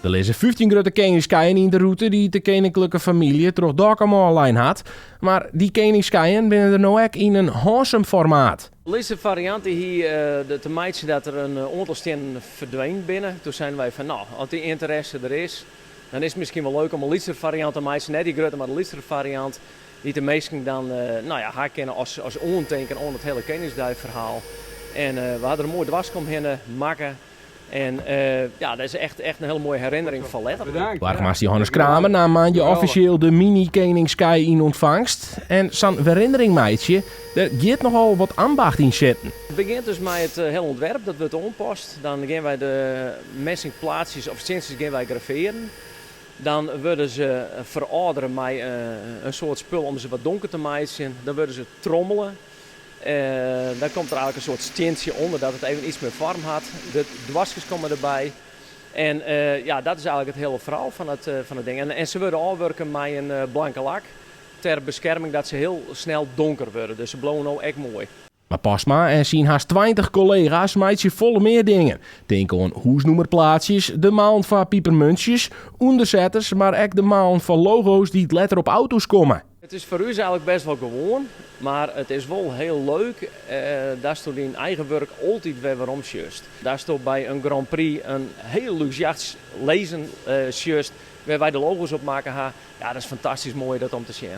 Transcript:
Er liggen 15 grote koningskeien in de route die de koninklijke familie terug doorkomen had. Maar die koningskeien binnen er nou ook in een handsome formaat. De laatste variant hier te maken dat er een aantal stenen verdwijnt binnen. Toen zijn wij van nou, als die interesse er is, dan is het misschien wel leuk om een liefste variant te maken. Net die grote, maar de liefste variant die de meesten dan herkennen als onteken aan het hele Koningsduif-verhaal. En we hadden een mooi dwarskom heen maken. En dat is echt een hele mooie herinnering van letterlijk. Burgemeester Johannes Kramer nam maandje officieel de mini-koningskei in ontvangst. En zijn herinnering meidje, er gaat nogal wat ambacht in zitten. Het begint dus met het hele ontwerp, dat wordt onpast. Dan gaan wij de messingplaatsjes of sinds gaan wij graveren. Dan worden ze verouderen met een soort spul om ze wat donker te maken. Dan worden ze trommelen. Dan komt er eigenlijk een soort stintje onder dat het even iets meer vorm had. De dwarsjes komen erbij. En dat is eigenlijk het hele verhaal van het ding. En ze worden aanwerken met een blanke lak. Ter bescherming dat ze heel snel donker worden. Dus ze blowen nou echt mooi. Maar Pasma en zien haast 20 collega's meidje volle meer dingen. Denk aan hoesnoemerplaatsjes, de maand van piepermuntjes, onderzetters, maar ook de maand van logo's die het letter op auto's komen. Het is voor u eigenlijk best wel gewoon, maar het is wel heel leuk. Daar staat in eigen werk altijd weer waarom just. Daar staat bij een Grand Prix een heel luxe lezen just, waar wij de logo's op maken. Ja, dat is fantastisch mooi dat om te zien.